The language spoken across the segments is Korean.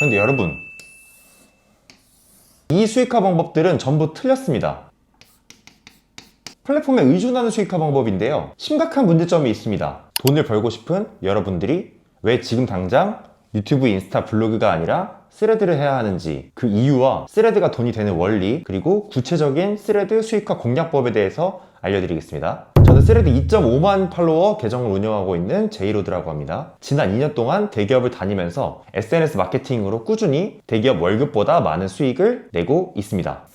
그런데 여러분, 이 수익화 방법들은 전부 틀렸습니다. 플랫폼에 의존하는 수익화 방법인데요, 심각한 문제점이 있습니다. 돈을 벌고 싶은 여러분들이 왜 지금 당장 유튜브, 인스타, 블로그가 아니라 스레드를 해야 하는지, 그 이유와 스레드가 돈이 되는 원리, 그리고 구체적인 스레드 수익화 공략법에 대해서 알려드리겠습니다. 저는 스레드 2.5만 팔로워 계정을 운영하고 있는 제이로드라고 합니다. 지난 2년 동안 대기업을 다니면서 SNS 마케팅으로 꾸준히 대기업 월급보다 많은 수익을 내고 있습니다.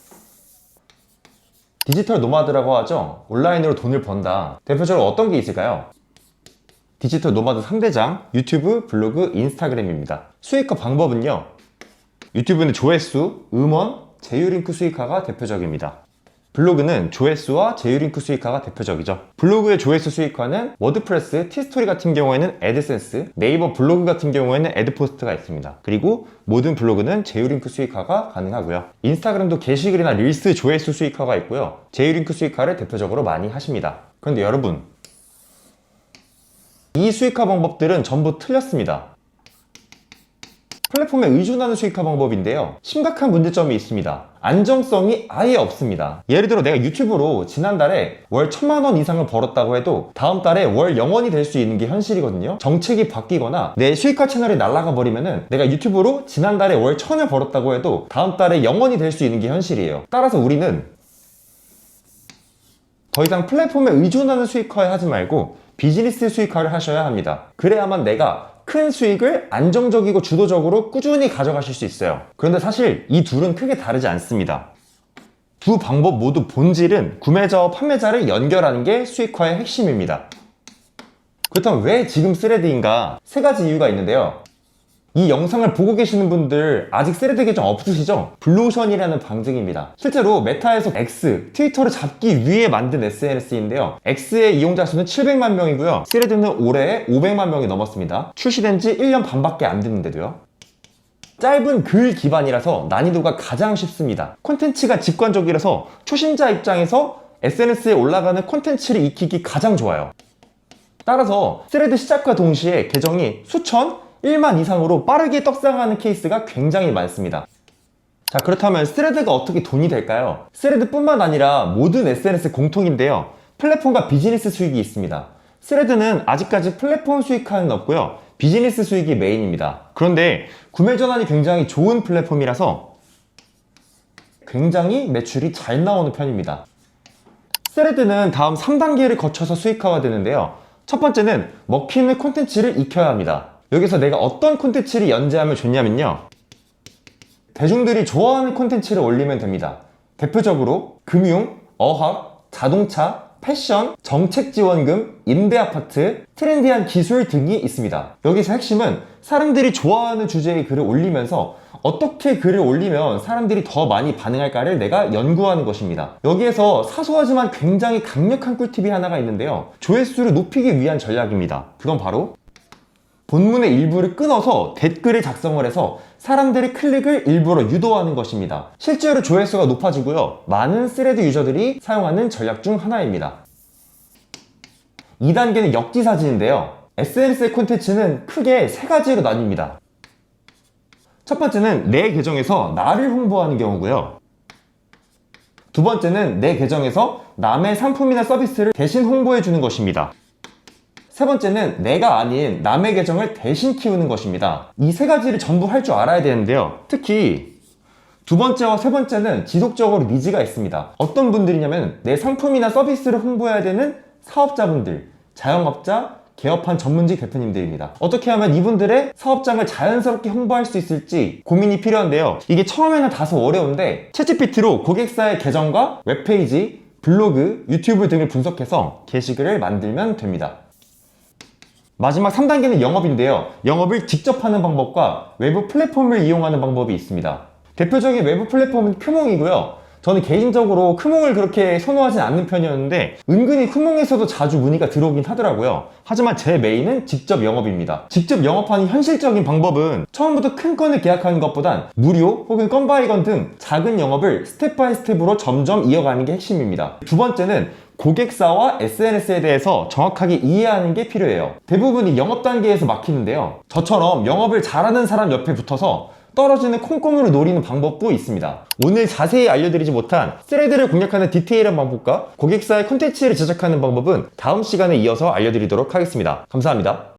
디지털 노마드라고 하죠. 온라인으로 돈을 번다. 대표적으로 어떤 게 있을까요? 디지털 노마드 3대장, 유튜브, 블로그, 인스타그램입니다. 수익화 방법은요, 유튜브는 조회수, 음원, 제휴링크 수익화가 대표적입니다. 블로그는 조회수와 제휴링크 수익화가 대표적이죠. 블로그의 조회수 수익화는 워드프레스, 티스토리 같은 경우에는 애드센스, 네이버 블로그 같은 경우에는 애드포스트가 있습니다. 그리고 모든 블로그는 제휴링크 수익화가 가능하고요. 인스타그램도 게시글이나 릴스 조회수 수익화가 있고요. 제휴링크 수익화를 대표적으로 많이 하십니다. 그런데 여러분, 이 수익화 방법들은 전부 틀렸습니다. 플랫폼에 의존하는 수익화 방법인데요, 심각한 문제점이 있습니다. 안정성이 아예 없습니다. 예를 들어 내가 유튜브로 지난달에 월 1000만 원 이상을 벌었다고 해도 다음 달에 월 0원이 될 수 있는 게 현실이거든요. 정책이 바뀌거나 내 수익화 채널이 날아가 버리면은 내가 유튜브로 지난달에 월 1000을 벌었다고 해도 다음 달에 0원이 될 수 있는 게 현실이에요. 따라서 우리는 더 이상 플랫폼에 의존하는 수익화를 하지 말고 비즈니스 수익화를 하셔야 합니다. 그래야만 내가 큰 수익을 안정적이고 주도적으로 꾸준히 가져가실 수 있어요. 그런데 사실 이 둘은 크게 다르지 않습니다. 두 방법 모두 본질은 구매자와 판매자를 연결하는 게 수익화의 핵심입니다. 그렇다면 왜 지금 스레드인가? 세 가지 이유가 있는데요. 이 영상을 보고 계시는 분들 아직 스레드 계정 없으시죠? 블루오션이라는 방식입니다. 실제로 메타에서 X, 트위터를 잡기 위해 만든 SNS인데요. X의 이용자 수는 700만 명이고요. 스레드는 올해 500만 명이 넘었습니다. 출시된 지 1년 반밖에 안 됐는데도요. 짧은 글 기반이라서 난이도가 가장 쉽습니다. 콘텐츠가 직관적이라서 초심자 입장에서 SNS에 올라가는 콘텐츠를 익히기 가장 좋아요. 따라서 스레드 시작과 동시에 계정이 수천, 1만 이상으로 빠르게 떡상하는 케이스가 굉장히 많습니다. 자, 그렇다면 스레드가 어떻게 돈이 될까요? 스레드뿐만 아니라 모든 SNS 공통인데요, 플랫폼과 비즈니스 수익이 있습니다. 스레드는 아직까지 플랫폼 수익화는 없고요, 비즈니스 수익이 메인입니다. 그런데 구매 전환이 굉장히 좋은 플랫폼이라서 굉장히 매출이 잘 나오는 편입니다. 스레드는 다음 3단계를 거쳐서 수익화가 되는데요, 첫 번째는 먹히는 콘텐츠를 익혀야 합니다. 여기서 내가 어떤 콘텐츠를 연재하면 좋냐면요, 대중들이 좋아하는 콘텐츠를 올리면 됩니다. 대표적으로 금융, 어학, 자동차, 패션, 정책지원금, 임대아파트, 트렌디한 기술 등이 있습니다. 여기서 핵심은 사람들이 좋아하는 주제의 글을 올리면서 어떻게 글을 올리면 사람들이 더 많이 반응할까를 내가 연구하는 것입니다. 여기에서 사소하지만 굉장히 강력한 꿀팁이 하나가 있는데요, 조회수를 높이기 위한 전략입니다. 그건 바로 본문의 일부를 끊어서 댓글을 작성을 해서 사람들의 클릭을 일부러 유도하는 것입니다. 실제로 조회수가 높아지고요, 많은 스레드 유저들이 사용하는 전략 중 하나입니다. 2단계는 역지사지인데요, SNS의 콘텐츠는 크게 세 가지로 나뉩니다. 첫 번째는 내 계정에서 나를 홍보하는 경우고요, 두 번째는 내 계정에서 남의 상품이나 서비스를 대신 홍보해 주는 것입니다. 세 번째는 내가 아닌 남의 계정을 대신 키우는 것입니다. 이 세 가지를 전부 할 줄 알아야 되는데요, 특히 두 번째와 세 번째는 지속적으로 니즈가 있습니다. 어떤 분들이냐면 내 상품이나 서비스를 홍보해야 되는 사업자분들, 자영업자, 개업한 전문직 대표님들입니다. 어떻게 하면 이분들의 사업장을 자연스럽게 홍보할 수 있을지 고민이 필요한데요, 이게 처음에는 다소 어려운데 챗GPT로 고객사의 계정과 웹페이지, 블로그, 유튜브 등을 분석해서 게시글을 만들면 됩니다. 마지막 3단계는 영업인데요, 영업을 직접 하는 방법과 외부 플랫폼을 이용하는 방법이 있습니다. 대표적인 외부 플랫폼은 크몽이고요, 저는 개인적으로 크몽을 그렇게 선호하진 않는 편이었는데 은근히 크몽에서도 자주 문의가 들어오긴 하더라고요. 하지만 제 메인은 직접 영업입니다. 직접 영업하는 현실적인 방법은 처음부터 큰 건을 계약하는 것보단 무료 혹은 건바이건 등 작은 영업을 스텝 바이 스텝으로 점점 이어가는 게 핵심입니다. 두 번째는 고객사와 SNS에 대해서 정확하게 이해하는 게 필요해요. 대부분이 영업 단계에서 막히는데요, 저처럼 영업을 잘하는 사람 옆에 붙어서 떨어지는 콩고물을 노리는 방법도 있습니다. 오늘 자세히 알려드리지 못한 스레드를 공략하는 디테일한 방법과 고객사의 콘텐츠를 제작하는 방법은 다음 시간에 이어서 알려드리도록 하겠습니다. 감사합니다.